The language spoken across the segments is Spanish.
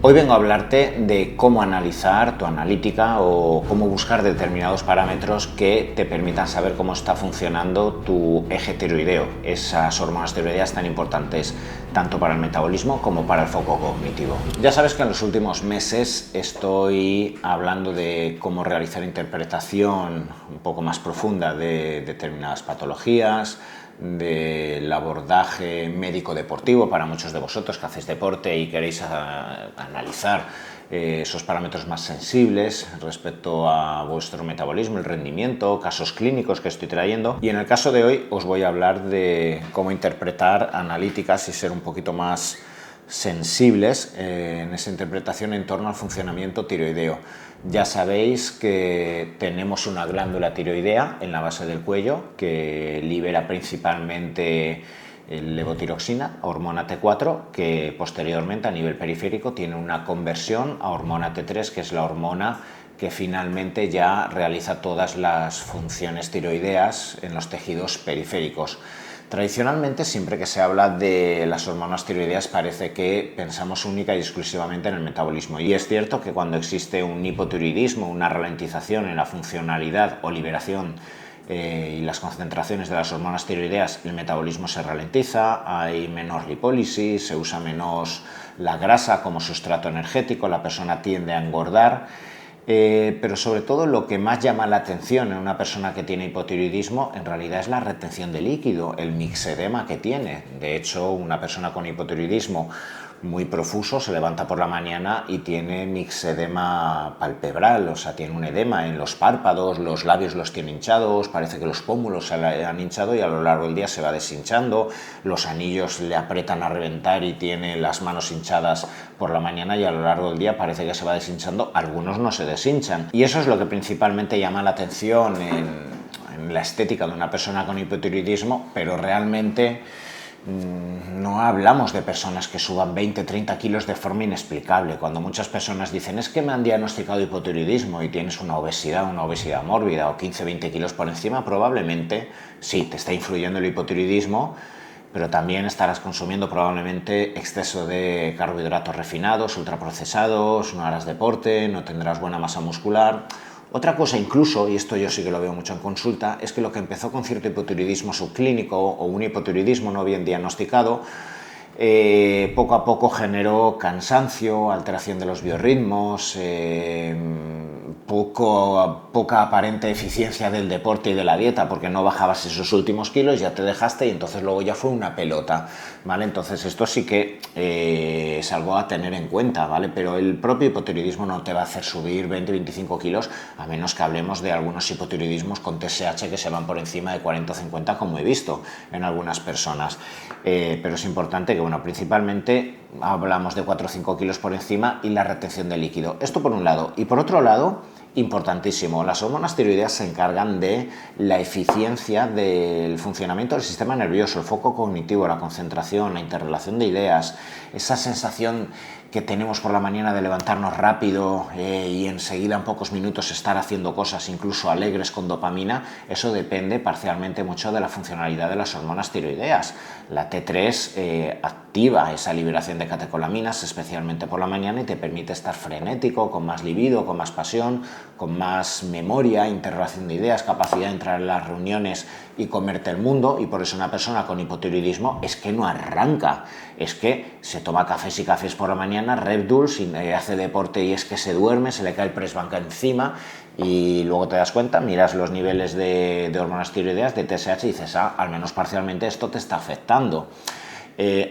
Hoy vengo a hablarte de cómo analizar tu analítica o cómo buscar determinados parámetros que te permitan saber cómo está funcionando tu eje tiroideo, esas hormonas tiroideas tan importantes tanto para el metabolismo como para el foco cognitivo. Ya sabes que en los últimos meses estoy hablando de cómo realizar interpretación un poco más profunda de determinadas patologías, del abordaje médico-deportivo para muchos de vosotros que hacéis deporte y queréis analizar esos parámetros más sensibles respecto a vuestro metabolismo, el rendimiento, casos clínicos que estoy trayendo. Y en el caso de hoy os voy a hablar de cómo interpretar analíticas y ser un poquito más sensibles en esa interpretación en torno al funcionamiento tiroideo. Ya sabéis que tenemos una glándula tiroidea en la base del cuello que libera principalmente levotiroxina, hormona T4, que posteriormente a nivel periférico tiene una conversión a hormona T3, que es la hormona que finalmente ya realiza todas las funciones tiroideas en los tejidos periféricos. Tradicionalmente, siempre que se habla de las hormonas tiroideas parece que pensamos única y exclusivamente en el metabolismo. Y es cierto que cuando existe un hipotiroidismo, una ralentización en la funcionalidad o liberación y las concentraciones de las hormonas tiroideas, el metabolismo se ralentiza, hay menor lipólisis, se usa menos la grasa como sustrato energético, la persona tiende a engordar. Pero sobre todo lo que más llama la atención en una persona que tiene hipotiroidismo en realidad es la retención de líquido, el mixedema que tiene. De hecho, una persona con hipotiroidismo muy profuso se levanta por la mañana y tiene mixedema palpebral, o sea, tiene un edema en los párpados, los labios los tiene hinchados, parece que los pómulos se le han hinchado y a lo largo del día se va deshinchando, los anillos le aprietan a reventar y tiene las manos hinchadas por la mañana y a lo largo del día parece que se va deshinchando, algunos no se deshinchan. Y eso es lo que principalmente llama la atención en la estética de una persona con hipotiroidismo, pero realmente no hablamos de personas que suban 20-30 kilos de forma inexplicable. Cuando muchas personas dicen es que me han diagnosticado hipotiroidismo y tienes una obesidad mórbida o 15-20 kilos por encima, probablemente sí, te está influyendo el hipotiroidismo, pero también estarás consumiendo probablemente exceso de carbohidratos refinados, ultraprocesados, no harás deporte, no tendrás buena masa muscular. Otra cosa incluso, y esto yo sí que lo veo mucho en consulta, es que lo que empezó con cierto hipotiroidismo subclínico o un hipotiroidismo no bien diagnosticado, poco a poco generó cansancio, alteración de los biorritmos, poca aparente eficiencia del deporte y de la dieta, porque no bajabas esos últimos kilos, ya te dejaste y entonces luego ya fue una pelota, ¿vale? Entonces esto sí que es algo a tener en cuenta, ¿vale? Pero el propio hipotiroidismo no te va a hacer subir 20-25 kilos, a menos que hablemos de algunos hipotiroidismos con TSH que se van por encima de 40 o 50, como he visto en algunas personas. Pero es importante que, bueno, principalmente hablamos de 4 o 5 kilos por encima y la retención de líquido. Esto por un lado. Y por otro lado, importantísimo, las hormonas tiroideas se encargan de la eficiencia del funcionamiento del sistema nervioso, el foco cognitivo, la concentración, la interrelación de ideas, esa sensación que tenemos por la mañana de levantarnos rápido y enseguida en pocos minutos estar haciendo cosas incluso alegres con dopamina, eso depende parcialmente mucho de la funcionalidad de las hormonas tiroideas. La T3 activa esa liberación de catecolaminas, especialmente por la mañana, y te permite estar frenético, con más libido, con más pasión, con más memoria, interrelación de ideas, capacidad de entrar en las reuniones y comerte el mundo. Y por eso una persona con hipotiroidismo es que no arranca, es que se toma cafés y cafés por la mañana, Red Bulls, hace deporte y es que se duerme, se le cae el press banca encima y luego te das cuenta, miras los niveles de hormonas tiroideas, de TSH, y dices, al menos parcialmente esto te está afectando.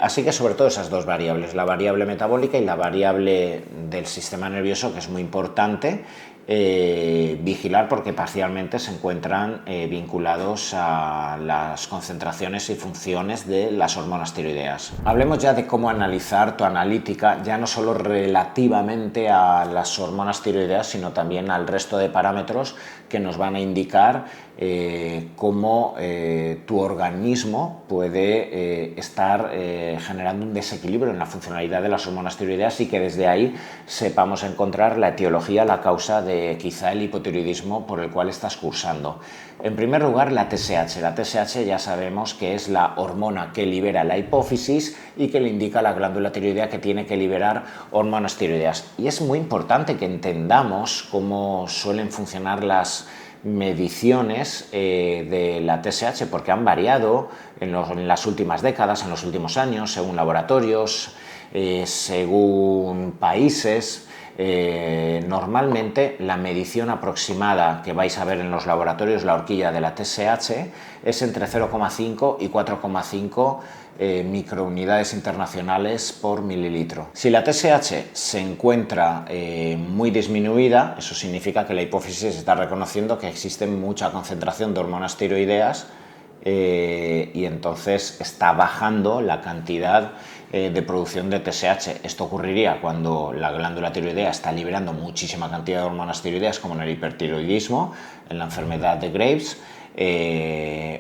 Así que sobre todo esas dos variables, la variable metabólica y la variable del sistema nervioso, que es muy importante vigilar porque parcialmente se encuentran vinculados a las concentraciones y funciones de las hormonas tiroideas. Hablemos ya de cómo analizar tu analítica, ya no solo relativamente a las hormonas tiroideas, sino también al resto de parámetros que nos van a indicar cómo tu organismo puede estar generando un desequilibrio en la funcionalidad de las hormonas tiroideas y que desde ahí sepamos encontrar la etiología, la causa de quizá el hipotiroidismo por el cual estás cursando. En primer lugar, la TSH. La TSH ya sabemos que es la hormona que libera la hipófisis y que le indica a la glándula tiroidea que tiene que liberar hormonas tiroideas. Y es muy importante que entendamos cómo suelen funcionar las mediciones de la TSH, porque han variado en las últimas décadas, en los últimos años, según laboratorios, según países. Normalmente la medición aproximada que vais a ver en los laboratorios, la horquilla de la TSH, es entre 0,5 y 4,5 microunidades internacionales por mililitro. Si la TSH se encuentra muy disminuida, eso significa que la hipófisis está reconociendo que existe mucha concentración de hormonas tiroideas y entonces está bajando la cantidad de producción de TSH. Esto ocurriría cuando la glándula tiroidea está liberando muchísima cantidad de hormonas tiroideas, como en el hipertiroidismo, en la enfermedad de Graves,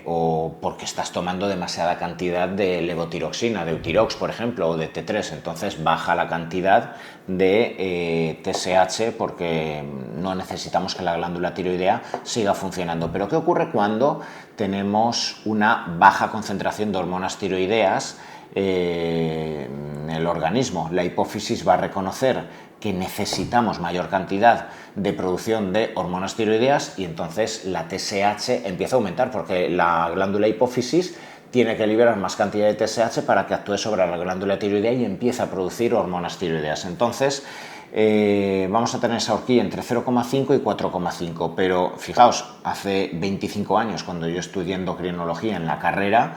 o porque estás tomando demasiada cantidad de levotiroxina, de Eutirox, por ejemplo, o de T3, entonces baja la cantidad de TSH porque no necesitamos que la glándula tiroidea siga funcionando. Pero ¿qué ocurre cuando tenemos una baja concentración de hormonas tiroideas en el organismo? La hipófisis va a reconocer que necesitamos mayor cantidad de producción de hormonas tiroideas y entonces la TSH empieza a aumentar porque la glándula hipófisis tiene que liberar más cantidad de TSH para que actúe sobre la glándula tiroidea y empiece a producir hormonas tiroideas. Entonces vamos a tener esa horquilla entre 0,5 y 4,5, pero fijaos, hace 25 años cuando yo estudié endocrinología en la carrera,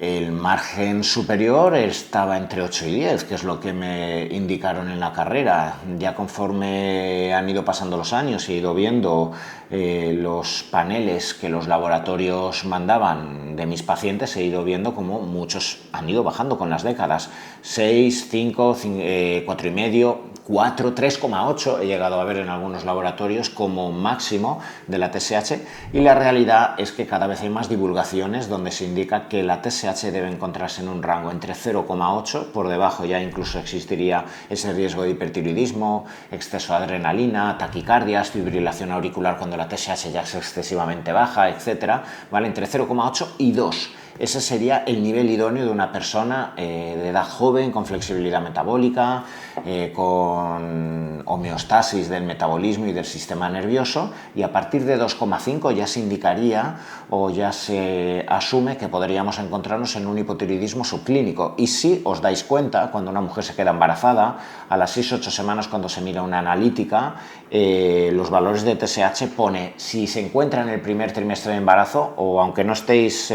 el margen superior estaba entre 8 y 10, que es lo que me indicaron en la carrera. Ya conforme han ido pasando los años y he ido viendo los paneles que los laboratorios mandaban de mis pacientes, he ido viendo cómo muchos han ido bajando con las décadas. 6, 5, 4,5, 4, 3,8 he llegado a ver en algunos laboratorios como máximo de la TSH, y la realidad es que cada vez hay más divulgaciones donde se indica que la TSH debe encontrarse en un rango entre 0,8, por debajo ya incluso existiría ese riesgo de hipertiroidismo, exceso de adrenalina, taquicardias, fibrilación auricular cuando la TSH ya es excesivamente baja, etcétera, ¿vale? Entre 0,8 y 2. Ese sería el nivel idóneo de una persona de edad joven, con flexibilidad metabólica, con homeostasis del metabolismo y del sistema nervioso, y a partir de 2,5 ya se indicaría o ya se asume que podríamos encontrarnos en un hipotiroidismo subclínico. Y si os dais cuenta, cuando una mujer se queda embarazada, a las 6-8 semanas cuando se mira una analítica, los valores de TSH pone si se encuentra en el primer trimestre de embarazo o aunque no estéis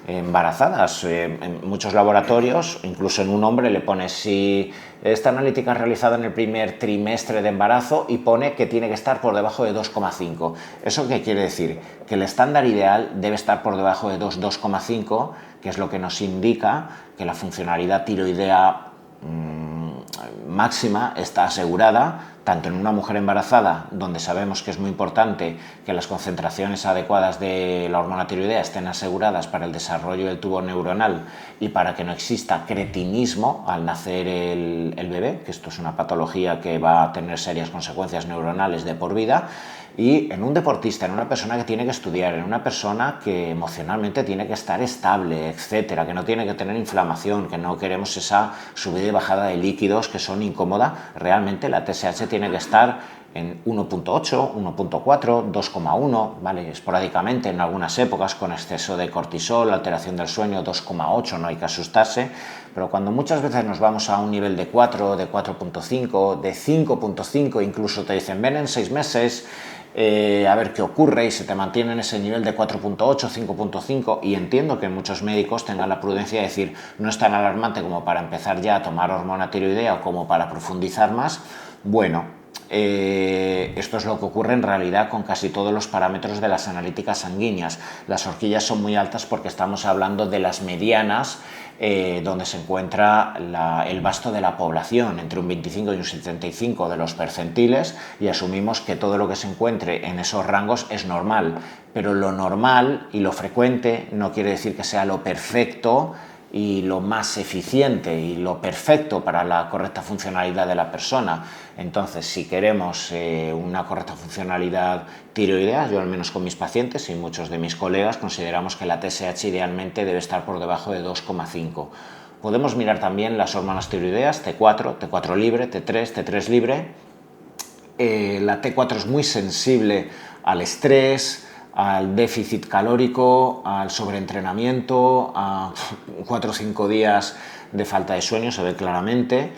embarazadas. En muchos laboratorios, incluso en un hombre, le pone si esta analítica es realizada en el primer trimestre de embarazo y pone que tiene que estar por debajo de 2,5. ¿Eso qué quiere decir? Que el estándar ideal debe estar por debajo de 2,5, que es lo que nos indica que la funcionalidad tiroidea máxima está asegurada, tanto en una mujer embarazada, donde sabemos que es muy importante que las concentraciones adecuadas de la hormona tiroidea estén aseguradas para el desarrollo del tubo neuronal y para que no exista cretinismo al nacer el bebé, que esto es una patología que va a tener serias consecuencias neuronales de por vida, y en un deportista, en una persona que tiene que estudiar, en una persona que emocionalmente tiene que estar estable, etcétera, que no tiene que tener inflamación, que no queremos esa subida y bajada de líquidos que son incómodas, realmente la TSH tiene que estar en 1,8, 1,4, 2,1, ¿vale? Esporádicamente en algunas épocas con exceso de cortisol, alteración del sueño, 2,8, no hay que asustarse, pero cuando muchas veces nos vamos a un nivel de 4, de 4,5, de 5,5, incluso te dicen ven en 6 meses, a ver qué ocurre, y se te mantiene en ese nivel de 4,8, 5,5, y entiendo que muchos médicos tengan la prudencia de decir no es tan alarmante como para empezar ya a tomar hormona tiroidea o como para profundizar más. Bueno, esto es lo que ocurre en realidad con casi todos los parámetros de las analíticas sanguíneas. Las horquillas son muy altas porque estamos hablando de las medianas donde se encuentra el vasto de la población, entre un 25 y un 75 de los percentiles, y asumimos que todo lo que se encuentre en esos rangos es normal, pero lo normal y lo frecuente no quiere decir que sea lo perfecto y lo más eficiente y lo perfecto para la correcta funcionalidad de la persona. Entonces, si queremos una correcta funcionalidad tiroidea, yo al menos con mis pacientes y muchos de mis colegas consideramos que la TSH idealmente debe estar por debajo de 2,5. Podemos mirar también las hormonas tiroideas, T4, T4 libre, T3, T3 libre. La T4 es muy sensible al estrés, al déficit calórico, al sobreentrenamiento, a 4 o 5 días de falta de sueño, se ve claramente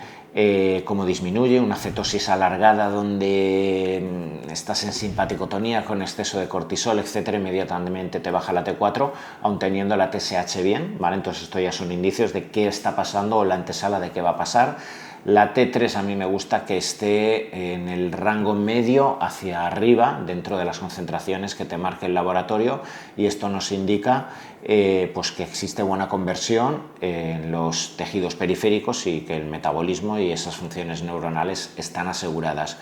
cómo disminuye, una cetosis alargada donde estás en simpaticotonía con exceso de cortisol, etcétera, inmediatamente te baja la T4, aun teniendo la TSH bien, ¿vale? Entonces esto ya son indicios de qué está pasando o la antesala de qué va a pasar. La T3 a mí me gusta que esté en el rango medio hacia arriba dentro de las concentraciones que te marque el laboratorio, y esto nos indica pues que existe buena conversión en los tejidos periféricos y que el metabolismo y esas funciones neuronales están aseguradas.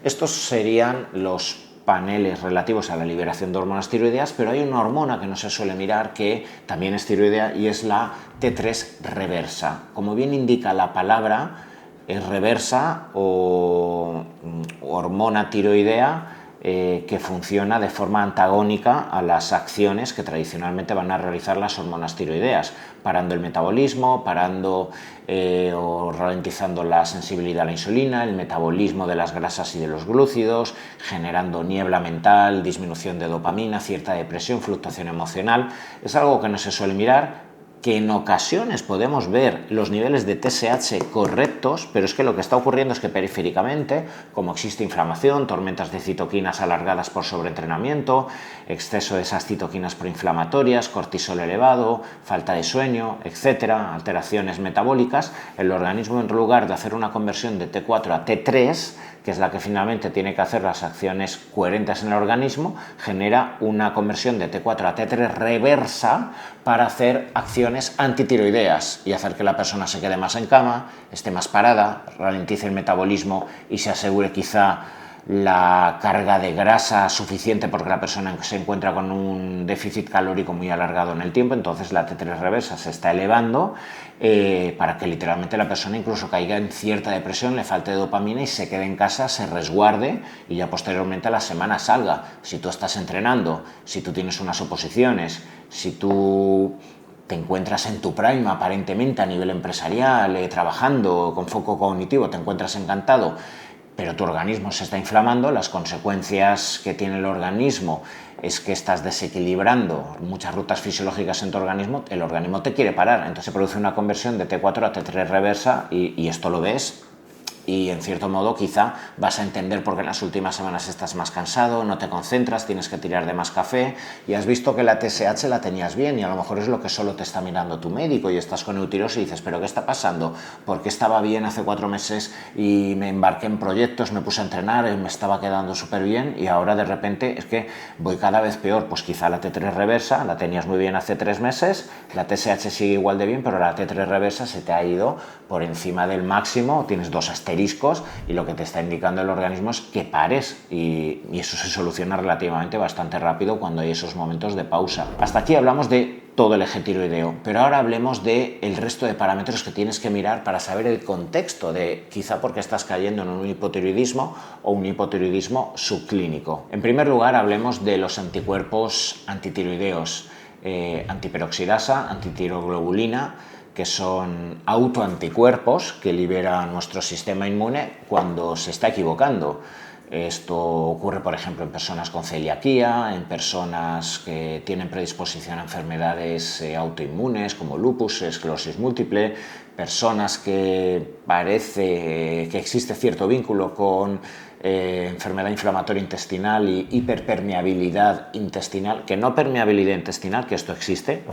Estos serían los paneles relativos a la liberación de hormonas tiroideas, pero hay una hormona que no se suele mirar que también es tiroidea y es la T3 reversa. Como bien indica la palabra, es reversa o hormona tiroidea que funciona de forma antagónica a las acciones que tradicionalmente van a realizar las hormonas tiroideas, parando el metabolismo, parando o ralentizando la sensibilidad a la insulina, el metabolismo de las grasas y de los glúcidos, generando niebla mental, disminución de dopamina, cierta depresión, fluctuación emocional. Es algo que no se suele mirar, que en ocasiones podemos ver los niveles de TSH correctos, pero es que lo que está ocurriendo es que periféricamente, como existe inflamación, tormentas de citoquinas alargadas por sobreentrenamiento, exceso de esas citoquinas proinflamatorias, cortisol elevado, falta de sueño, etcétera, alteraciones metabólicas, el organismo, en lugar de hacer una conversión de T4 a T3, que es la que finalmente tiene que hacer las acciones coherentes en el organismo, genera una conversión de T4 a T3 reversa para hacer acciones antitiroideas y hacer que la persona se quede más en cama, esté más parada, ralentice el metabolismo y se asegure quizá la carga de grasa suficiente porque la persona se encuentra con un déficit calórico muy alargado en el tiempo. Entonces la T3 reversa se está elevando para que literalmente la persona incluso caiga en cierta depresión, le falte dopamina y se quede en casa, se resguarde y ya posteriormente a la semana salga. Si tú estás entrenando, si tú tienes unas oposiciones, si tú te encuentras en tu prime aparentemente a nivel empresarial, trabajando con foco cognitivo, te encuentras encantado, pero tu organismo se está inflamando, las consecuencias que tiene el organismo es que estás desequilibrando muchas rutas fisiológicas en tu organismo, el organismo te quiere parar, entonces se produce una conversión de T4 a T3 reversa y esto lo ves. Y en cierto modo quizá vas a entender por qué en las últimas semanas estás más cansado, no te concentras, tienes que tirar de más café y has visto que la TSH la tenías bien y a lo mejor es lo que solo te está mirando tu médico y estás con eutirosis y dices, ¿pero qué está pasando? Porque estaba bien hace 4 meses y me embarqué en proyectos, me puse a entrenar, me estaba quedando súper bien y ahora de repente es que voy cada vez peor? Pues quizá la T3 reversa la tenías muy bien hace 3 meses, la TSH sigue igual de bien, pero la T3 reversa se te ha ido por encima del máximo, tienes 2 asteriscos y lo que te está indicando el organismo es que pares y eso se soluciona relativamente bastante rápido cuando hay esos momentos de pausa. Hasta aquí hablamos de todo el eje tiroideo, pero ahora hablemos del resto de parámetros que tienes que mirar para saber el contexto de quizá por qué estás cayendo en un hipotiroidismo o un hipotiroidismo subclínico. En primer lugar, hablemos de los anticuerpos antitiroideos, antiperoxidasa, antitiroglobulina, que son autoanticuerpos que libera nuestro sistema inmune cuando se está equivocando. Esto ocurre, por ejemplo, en personas con celiaquía, en personas que tienen predisposición a enfermedades autoinmunes como lupus, esclerosis múltiple, personas que parece que existe cierto vínculo con enfermedad inflamatoria intestinal y hiperpermeabilidad intestinal, que no permeabilidad intestinal, que esto existe,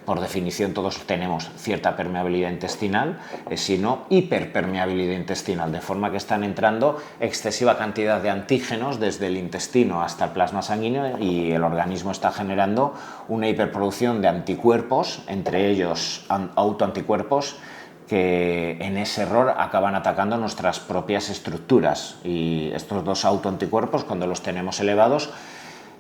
por definición todos tenemos cierta permeabilidad intestinal, sino hiperpermeabilidad intestinal, de forma que están entrando excesiva cantidad de antígenos desde el intestino hasta el plasma sanguíneo y el organismo está generando una hiperproducción de anticuerpos, entre ellos autoanticuerpos, que en ese error acaban atacando nuestras propias estructuras, y estos dos autoanticuerpos, cuando los tenemos elevados,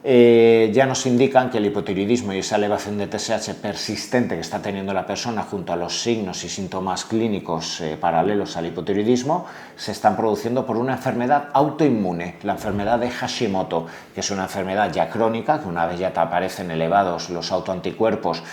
ya nos indican que el hipotiroidismo y esa elevación de TSH persistente que está teniendo la persona junto a los signos y síntomas clínicos paralelos al hipotiroidismo se están produciendo por una enfermedad autoinmune, la enfermedad de Hashimoto, que es una enfermedad ya crónica, que una vez ya te aparecen elevados los autoanticuerpos,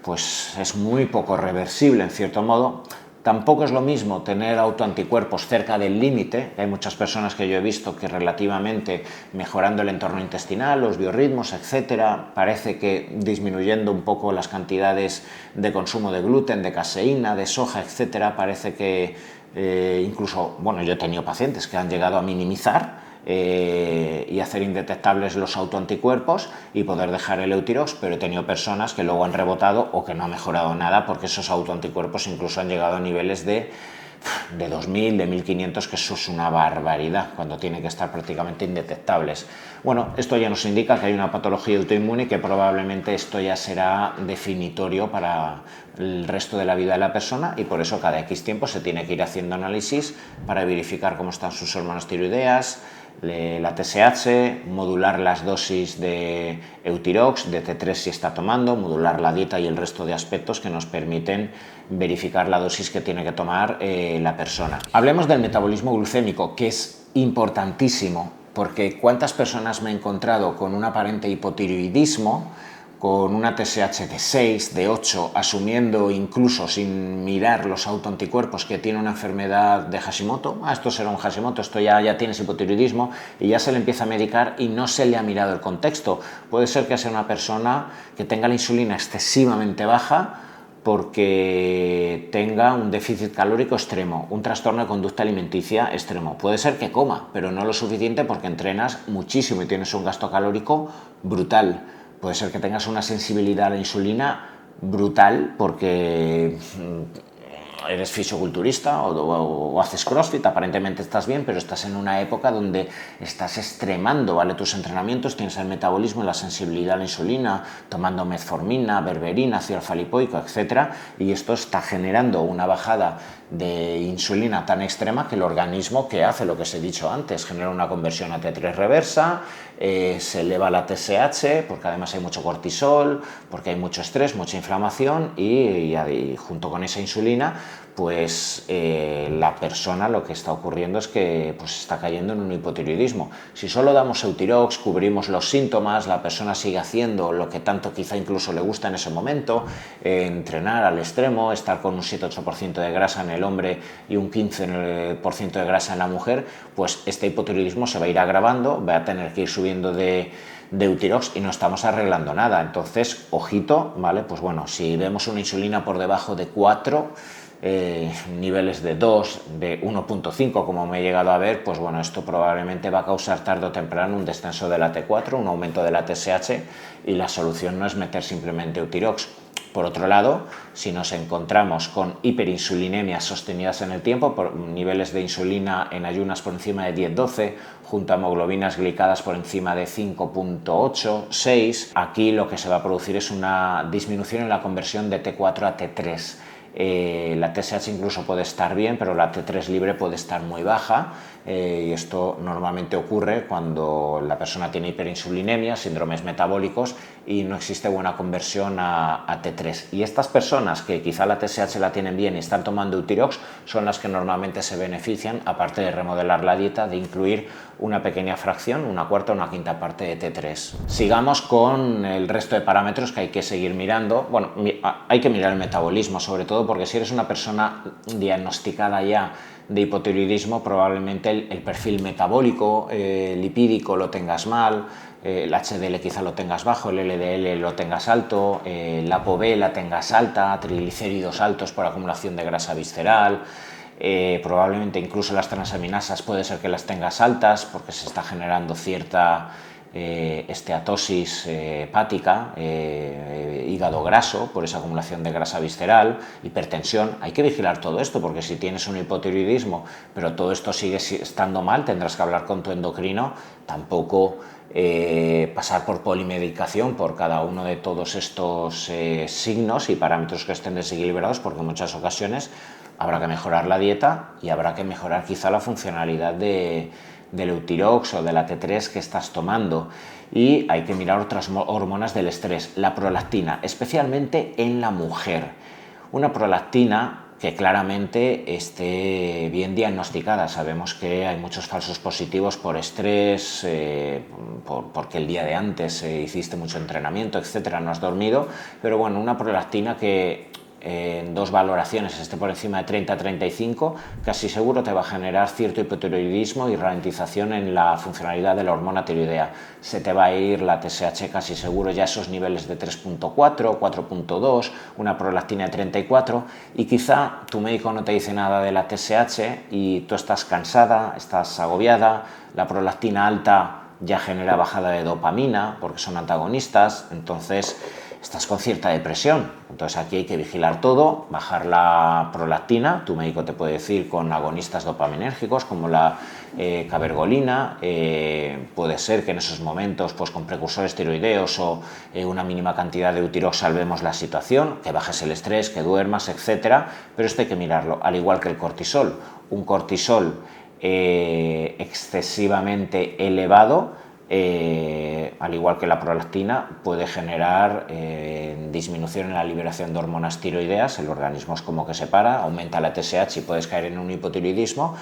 pues es muy poco reversible en cierto modo. Tampoco es lo mismo tener autoanticuerpos cerca del límite. Hay muchas personas que yo he visto que relativamente mejorando el entorno intestinal, los biorritmos, etcétera, parece que disminuyendo un poco las cantidades de consumo de gluten, de caseína, de soja, etcétera, parece que incluso, bueno, yo he tenido pacientes que han llegado a minimizar y hacer indetectables los autoanticuerpos y poder dejar el Euthyrox, pero he tenido personas que luego han rebotado o que no han mejorado nada porque esos autoanticuerpos incluso han llegado a niveles de 2.000, de 1.500, que eso es una barbaridad cuando tienen que estar prácticamente indetectables. Bueno, esto ya nos indica que hay una patología autoinmune y que probablemente esto ya será definitorio para el resto de la vida de la persona, y por eso cada X tiempo se tiene que ir haciendo análisis para verificar cómo están sus hormonas tiroideas, la TSH, modular las dosis de Euthyrox, de T3 si está tomando, modular la dieta y el resto de aspectos que nos permiten verificar la dosis que tiene que tomar la persona. Hablemos del metabolismo glucémico, que es importantísimo, porque ¿cuántas personas me he encontrado con un aparente hipotiroidismo, con una TSH de 6, de 8, asumiendo incluso sin mirar los autoanticuerpos que tiene una enfermedad de Hashimoto? Esto será un Hashimoto, esto ya tienes hipotiroidismo, y ya se le empieza a medicar y no se le ha mirado el contexto. Puede ser que sea una persona que tenga la insulina excesivamente baja porque tenga un déficit calórico extremo, un trastorno de conducta alimenticia extremo. Puede ser que coma, pero no lo suficiente porque entrenas muchísimo y tienes un gasto calórico brutal. Puede ser que tengas una sensibilidad a la insulina brutal porque eres fisioculturista o haces CrossFit, aparentemente estás bien, pero estás en una época donde estás extremando, ¿vale?, tus entrenamientos, tienes el metabolismo y la sensibilidad a la insulina, tomando metformina, berberina, ácido alfa-lipoico, etc. Y esto está generando una bajada de insulina tan extrema que el organismo, que hace lo que os he dicho antes, genera una conversión a T3 reversa, se eleva la TSH porque además hay mucho cortisol, porque hay mucho estrés, mucha inflamación y junto con esa insulina pues la persona, lo que está ocurriendo es que pues está cayendo en un hipotiroidismo. Si solo damos Euthyrox, cubrimos los síntomas, la persona sigue haciendo lo que tanto quizá incluso le gusta en ese momento, entrenar al extremo, estar con un 7-8% de grasa en el hombre y un 15% de grasa en la mujer, pues este hipotiroidismo se va a ir agravando, va a tener que ir subiendo de Euthyrox y no estamos arreglando nada. Entonces, ojito, ¿vale? Pues bueno, si vemos una insulina por debajo de 4, niveles de 2, de 1.5 como me he llegado a ver, pues bueno, esto probablemente va a causar tarde o temprano un descenso de la T4, un aumento de la TSH, y la solución no es meter simplemente Euthyrox. Por otro lado, si nos encontramos con hiperinsulinemias sostenidas en el tiempo, por niveles de insulina en ayunas por encima de 10-12, junto a hemoglobinas glicadas por encima de 5.8, 6, aquí lo que se va a producir es una disminución en la conversión de T4 a T3. La TSH incluso puede estar bien, pero la T3 libre puede estar muy baja, y esto normalmente ocurre cuando la persona tiene hiperinsulinemia, síndromes metabólicos, y no existe buena conversión a T3. Y estas personas que quizá la TSH la tienen bien y están tomando Euthyrox son las que normalmente se benefician, aparte de remodelar la dieta, de incluir una pequeña fracción, una cuarta o una quinta parte de T3. Sigamos con el resto de parámetros que hay que seguir mirando. Bueno, hay que mirar el metabolismo, sobre todo porque si eres una persona diagnosticada ya de hipotiroidismo, probablemente el perfil metabólico, lipídico lo tengas mal, el HDL quizá lo tengas bajo, el LDL lo tengas alto, la ApoB la tengas alta, triglicéridos altos por acumulación de grasa visceral, probablemente incluso las transaminasas puede ser que las tengas altas porque se está generando cierta esteatosis hepática, hígado graso por esa acumulación de grasa visceral, hipertensión. Hay que vigilar todo esto porque si tienes un hipotiroidismo pero todo esto sigue estando mal, tendrás que hablar con tu endocrino. Tampoco pasar por polimedicación por cada uno de todos estos signos y parámetros que estén desequilibrados, porque en muchas ocasiones habrá que mejorar la dieta y habrá que mejorar quizá la funcionalidad del Eutirox o de la T3 que estás tomando. Y hay que mirar otras hormonas del estrés, la prolactina, especialmente en la mujer. Una prolactina que claramente esté bien diagnosticada. Sabemos que hay muchos falsos positivos por estrés, porque el día de antes hiciste mucho entrenamiento, etcétera, no has dormido, pero bueno, una prolactina que en dos valoraciones esté por encima de 30-35, casi seguro te va a generar cierto hipotiroidismo y ralentización en la funcionalidad de la hormona tiroidea. Se te va a ir la TSH casi seguro ya esos niveles de 3.4, 4.2, una prolactina de 34, y quizá tu médico no te dice nada de la TSH y tú estás cansada, estás agobiada, la prolactina alta ya genera bajada de dopamina porque son antagonistas, entonces estás con cierta depresión. Entonces aquí hay que vigilar todo, bajar la prolactina. Tu médico te puede decir con agonistas dopaminérgicos como la cabergolina, puede ser que en esos momentos pues con precursores tiroideos o una mínima cantidad de Eutirox salvemos la situación, que bajes el estrés, que duermas, etcétera, pero esto hay que mirarlo, al igual que el cortisol. Un cortisol excesivamente elevado, al igual que la prolactina, puede generar disminución en la liberación de hormonas tiroideas, el organismo es como que se para, aumenta la TSH y puedes caer en un hipotiroidismo.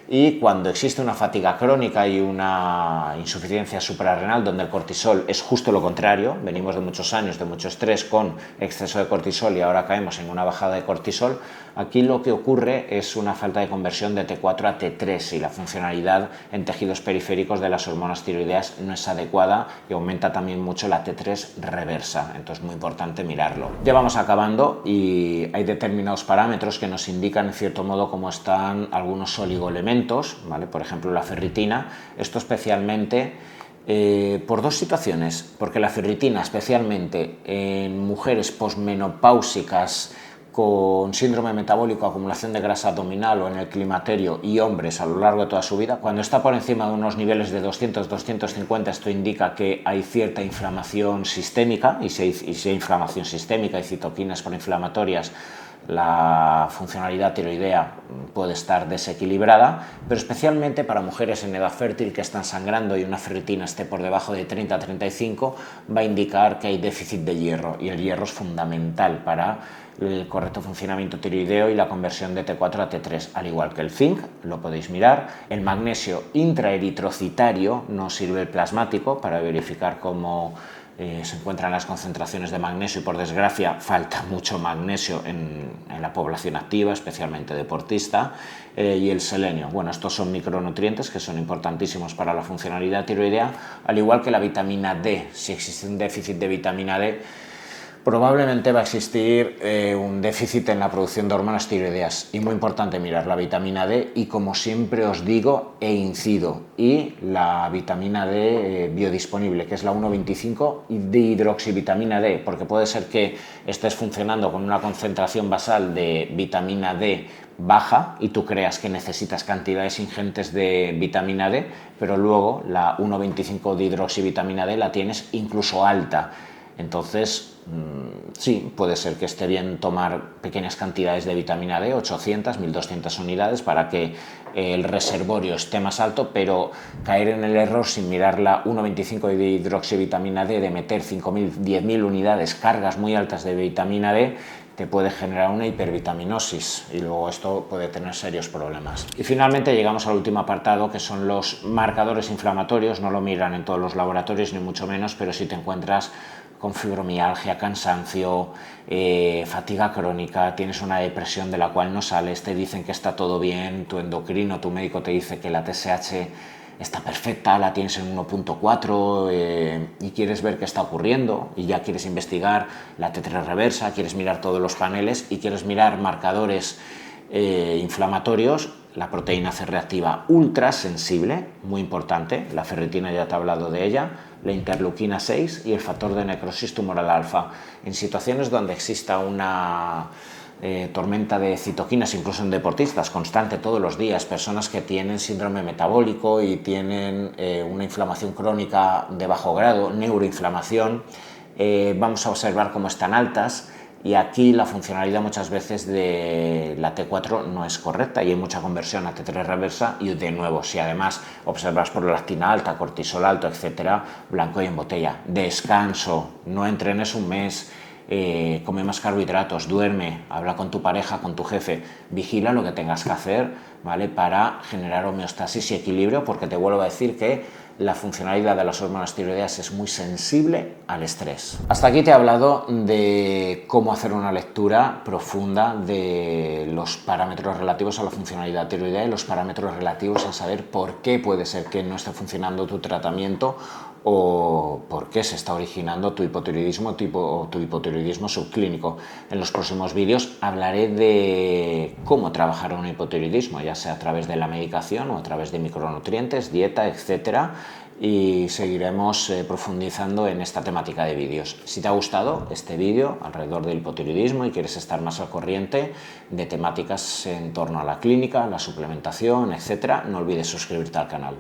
Y cuando existe una fatiga crónica y una insuficiencia suprarrenal donde el cortisol es justo lo contrario, venimos de muchos años de mucho estrés con exceso de cortisol y ahora caemos en una bajada de cortisol, aquí lo que ocurre es una falta de conversión de T4 a T3 y la funcionalidad en tejidos periféricos de las hormonas tiroideas no es adecuada y aumenta también mucho la T3 reversa, entonces es muy importante mirarlo. Ya vamos acabando y hay determinados parámetros que nos indican en cierto modo cómo están algunos oligoelementos, ¿vale? Por ejemplo la ferritina, esto especialmente por dos situaciones, porque la ferritina especialmente en mujeres posmenopáusicas con síndrome metabólico, acumulación de grasa abdominal o en el climaterio y hombres a lo largo de toda su vida, cuando está por encima de unos niveles de 200-250, esto indica que hay cierta inflamación sistémica y si hay inflamación sistémica y citoquinas proinflamatorias, la funcionalidad tiroidea puede estar desequilibrada, pero especialmente para mujeres en edad fértil que están sangrando y una ferritina esté por debajo de 30-35 va a indicar que hay déficit de hierro y el hierro es fundamental para el correcto funcionamiento tiroideo y la conversión de T4 a T3, al igual que el zinc, lo podéis mirar. El magnesio intraeritrocitario no sirve el plasmático para verificar cómo se encuentran las concentraciones de magnesio y por desgracia falta mucho magnesio en la población activa, especialmente deportista, y el selenio. Bueno, estos son micronutrientes que son importantísimos para la funcionalidad tiroidea, al igual que la vitamina D. Si existe un déficit de vitamina D, probablemente va a existir un déficit en la producción de hormonas tiroideas y muy importante mirar la vitamina D y como siempre os digo e incido y la vitamina D biodisponible que es la 1,25 de hidroxivitamina D porque puede ser que estés funcionando con una concentración basal de vitamina D baja y tú creas que necesitas cantidades ingentes de vitamina D pero luego la 1,25 de hidroxivitamina D la tienes incluso alta. Entonces, sí, puede ser que esté bien tomar pequeñas cantidades de vitamina D, 800, 1200 unidades, para que el reservorio esté más alto, pero caer en el error sin mirar la 1,25 de hidroxivitamina D, de meter 5000, 10.000 unidades, cargas muy altas de vitamina D, te puede generar una hipervitaminosis y luego esto puede tener serios problemas. Y finalmente llegamos al último apartado que son los marcadores inflamatorios. No lo miran en todos los laboratorios ni mucho menos, pero si te encuentras con fibromialgia, cansancio, fatiga crónica, tienes una depresión de la cual no sales, te dicen que está todo bien, tu endocrino, tu médico te dice que la TSH está perfecta, la tienes en 1.4 y quieres ver qué está ocurriendo y ya quieres investigar la T3 reversa, quieres mirar todos los paneles y quieres mirar marcadores inflamatorios, la proteína C reactiva ultra sensible, muy importante, la ferritina ya te he hablado de ella, la interleuquina 6 y el factor de necrosis tumoral alfa. En situaciones donde exista una tormenta de citoquinas, incluso en deportistas, constante todos los días, personas que tienen síndrome metabólico y tienen una inflamación crónica de bajo grado, neuroinflamación, vamos a observar cómo están altas. Y aquí la funcionalidad muchas veces de la T4 no es correcta y hay mucha conversión a T3 reversa y de nuevo, si además observas prolactina alta, cortisol alto, etcétera, blanco y en botella. Descanso, no entrenes un mes, come más carbohidratos, duerme, habla con tu pareja, con tu jefe, vigila lo que tengas que hacer, ¿vale? Para generar homeostasis y equilibrio, porque te vuelvo a decir que la funcionalidad de las hormonas tiroideas es muy sensible al estrés. Hasta aquí te he hablado de cómo hacer una lectura profunda de los parámetros relativos a la funcionalidad tiroidea y los parámetros relativos a saber por qué puede ser que no esté funcionando tu tratamiento o por qué se está originando tu hipotiroidismo o tu hipotiroidismo subclínico. En los próximos vídeos hablaré de cómo trabajar un hipotiroidismo, ya sea a través de la medicación o a través de micronutrientes, dieta, etcétera, y seguiremos profundizando en esta temática de vídeos. Si te ha gustado este vídeo alrededor del hipotiroidismo y quieres estar más al corriente de temáticas en torno a la clínica, la suplementación, etcétera, no olvides suscribirte al canal.